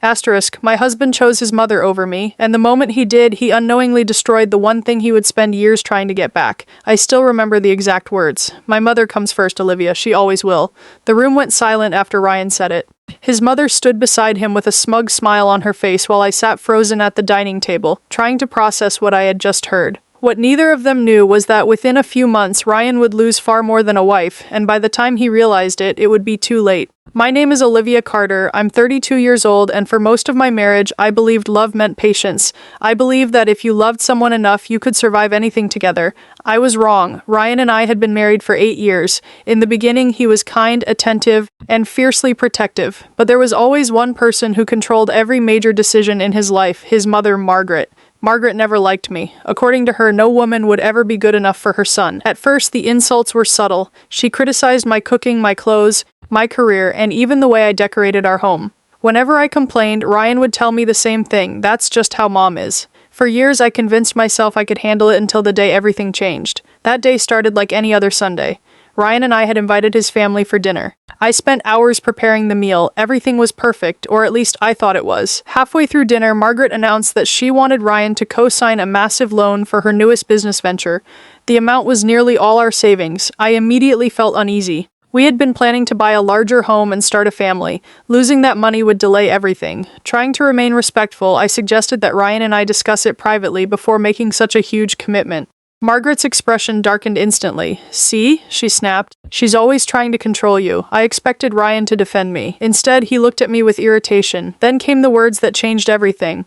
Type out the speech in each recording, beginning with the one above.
My husband chose his mother over me, and the moment he did, he unknowingly destroyed the one thing he would spend years trying to get back. I still remember the exact words. My mother comes first, Olivia. She always will. The room went silent after Ryan said it. His mother stood beside him with a smug smile on her face while I sat frozen at the dining table, trying to process what I had just heard. What neither of them knew was that within a few months, Ryan would lose far more than a wife, and by the time he realized it, it would be too late. My name is Olivia Carter. I'm 32 years old, and for most of my marriage, I believed love meant patience. I believed that if you loved someone enough, you could survive anything together. I was wrong. Ryan and I had been married for 8 years. In the beginning, he was kind, attentive, and fiercely protective. But there was always one person who controlled every major decision in his life, his mother, Margaret. Margaret never liked me. According to her, no woman would ever be good enough for her son. At first, the insults were subtle. She criticized my cooking, my clothes, my career, and even the way I decorated our home. Whenever I complained, Ryan would tell me the same thing. That's just how mom is. For years, I convinced myself I could handle it until the day everything changed. That day started like any other Sunday. Ryan and I had invited his family for dinner. I spent hours preparing the meal. Everything was perfect, or at least I thought it was. Halfway through dinner, Margaret announced that she wanted Ryan to co-sign a massive loan for her newest business venture. The amount was nearly all our savings. I immediately felt uneasy. We had been planning to buy a larger home and start a family. Losing that money would delay everything. Trying to remain respectful, I suggested that Ryan and I discuss it privately before making such a huge commitment. Margaret's expression darkened instantly. "See?" she snapped. "She's always trying to control you. I expected Ryan to defend me. Instead, he looked at me with irritation. Then came the words that changed everything.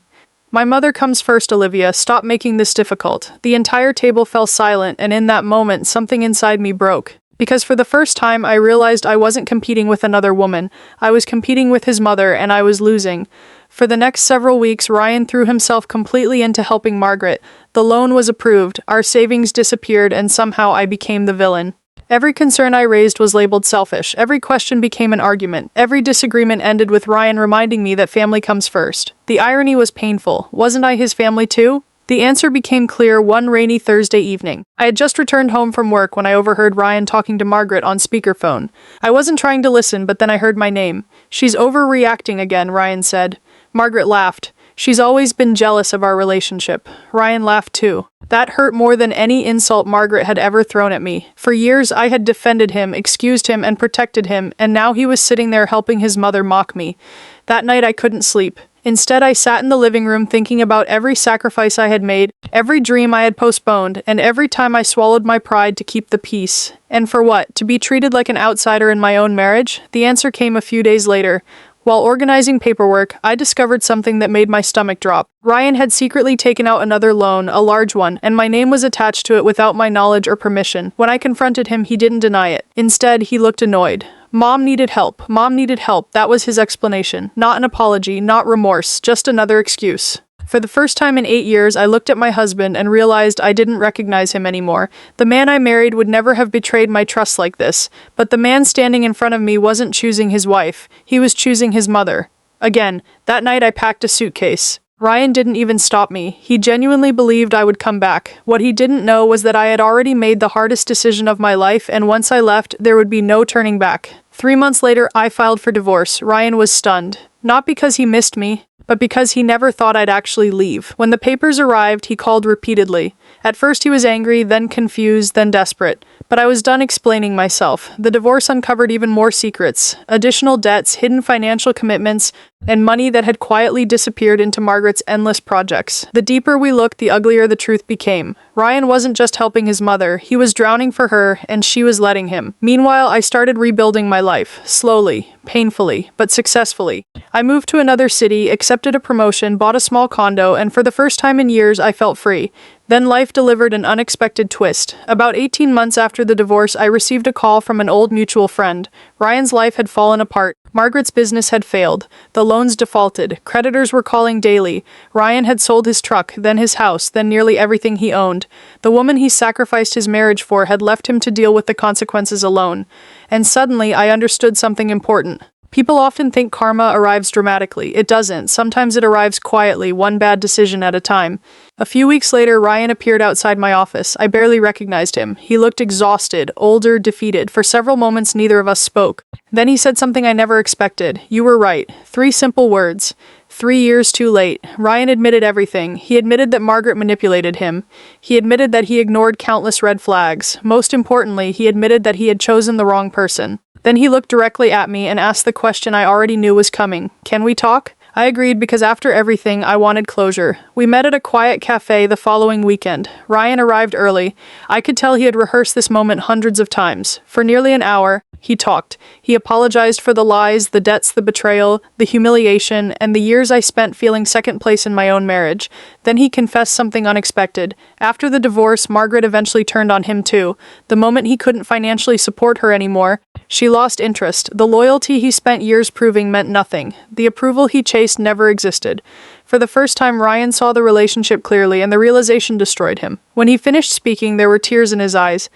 My mother comes first, Olivia. Stop making this difficult." The entire table fell silent, and in that moment, something inside me broke. Because for the first time, I realized I wasn't competing with another woman. I was competing with his mother, and I was losing. For the next several weeks, Ryan threw himself completely into helping Margaret. The loan was approved, our savings disappeared, and somehow I became the villain. Every concern I raised was labeled selfish. Every question became an argument. Every disagreement ended with Ryan reminding me that family comes first. The irony was painful. Wasn't I his family too? The answer became clear one rainy Thursday evening. I had just returned home from work when I overheard Ryan talking to Margaret on speakerphone. I wasn't trying to listen, but then I heard my name. "She's overreacting again," Ryan said. Margaret laughed. "She's always been jealous of our relationship." Ryan laughed too. That hurt more than any insult Margaret had ever thrown at me. For years, I had defended him, excused him, and protected him, and now he was sitting there helping his mother mock me. That night, I couldn't sleep. Instead, I sat in the living room thinking about every sacrifice I had made, every dream I had postponed, and every time I swallowed my pride to keep the peace. And for what? To be treated like an outsider in my own marriage? The answer came a few days later. While organizing paperwork, I discovered something that made my stomach drop. Ryan had secretly taken out another loan, a large one, and my name was attached to it without my knowledge or permission. When I confronted him, he didn't deny it. Instead, he looked annoyed. Mom needed help. Mom needed help. That was his explanation. Not an apology, not remorse, just another excuse. For the first time in 8 years, I looked at my husband and realized I didn't recognize him anymore. The man I married would never have betrayed my trust like this, but the man standing in front of me wasn't choosing his wife. He was choosing his mother. Again, that night I packed a suitcase. Ryan didn't even stop me. He genuinely believed I would come back. What he didn't know was that I had already made the hardest decision of my life, and once I left, there would be no turning back. 3 months later, I filed for divorce. Ryan was stunned. Not because he missed me, but because he never thought I'd actually leave. When the papers arrived, he called repeatedly. At first he was angry, then confused, then desperate. But I was done explaining myself. The divorce uncovered even more secrets, additional debts, hidden financial commitments, and money that had quietly disappeared into Margaret's endless projects. The deeper we looked, the uglier the truth became. Ryan wasn't just helping his mother, he was drowning for her, and she was letting him. Meanwhile, I started rebuilding my life, slowly, painfully, but successfully. I moved to another city, accepted a promotion, bought a small condo, and for the first time in years, I felt free. Then life delivered an unexpected twist. About 18 months after the divorce, I received a call from an old mutual friend. Ryan's life had fallen apart. Margaret's business had failed. The loans defaulted. Creditors were calling daily. Ryan had sold his truck, then his house, then nearly everything he owned. The woman he sacrificed his marriage for had left him to deal with the consequences alone. And suddenly, I understood something important. People often think karma arrives dramatically. It doesn't. Sometimes it arrives quietly, one bad decision at a time. A few weeks later, Ryan appeared outside my office. I barely recognized him. He looked exhausted, older, defeated. For several moments, neither of us spoke. Then he said something I never expected. "You were right." 3 simple words. 3 years too late. Ryan admitted everything. He admitted that Margaret manipulated him. He admitted that he ignored countless red flags. Most importantly, he admitted that he had chosen the wrong person. Then he looked directly at me and asked the question I already knew was coming. Can we talk? I agreed because after everything, I wanted closure. We met at a quiet cafe the following weekend. Ryan arrived early. I could tell he had rehearsed this moment hundreds of times. For nearly an hour, he talked. He apologized for the lies, the debts, the betrayal, the humiliation, and the years I spent feeling second place in my own marriage. Then he confessed something unexpected. After the divorce, Margaret eventually turned on him too. The moment he couldn't financially support her anymore, she lost interest. The loyalty he spent years proving meant nothing. The approval he chased never existed. For the first time, Ryan saw the relationship clearly, and the realization destroyed him. When he finished speaking, there were tears in his eyes.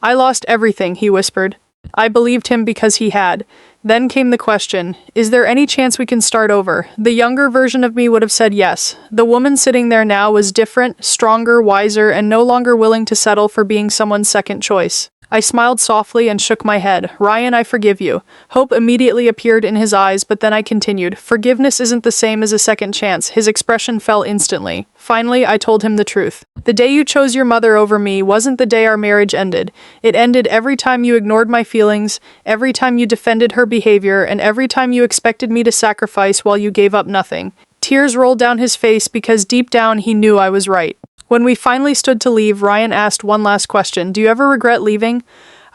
I lost everything, he whispered. I believed him because he had. Then came the question, is there any chance we can start over? The younger version of me would have said yes. The woman sitting there now was different, stronger, wiser, and no longer willing to settle for being someone's second choice. I smiled softly and shook my head. Ryan, I forgive you. Hope immediately appeared in his eyes, but then I continued. Forgiveness isn't the same as a second chance. His expression fell instantly. Finally, I told him the truth. The day you chose your mother over me wasn't the day our marriage ended. It ended every time you ignored my feelings, every time you defended her behavior, and every time you expected me to sacrifice while you gave up nothing. Tears rolled down his face because deep down he knew I was right. When we finally stood to leave, Ryan asked one last question. Do you ever regret leaving?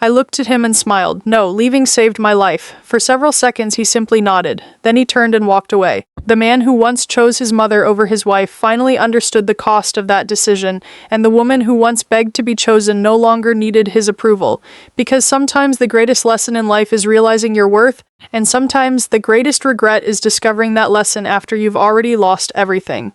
I looked at him and smiled. No, leaving saved my life. For several seconds, he simply nodded. Then he turned and walked away. The man who once chose his mother over his wife finally understood the cost of that decision, and the woman who once begged to be chosen no longer needed his approval. Because sometimes the greatest lesson in life is realizing your worth, and sometimes the greatest regret is discovering that lesson after you've already lost everything.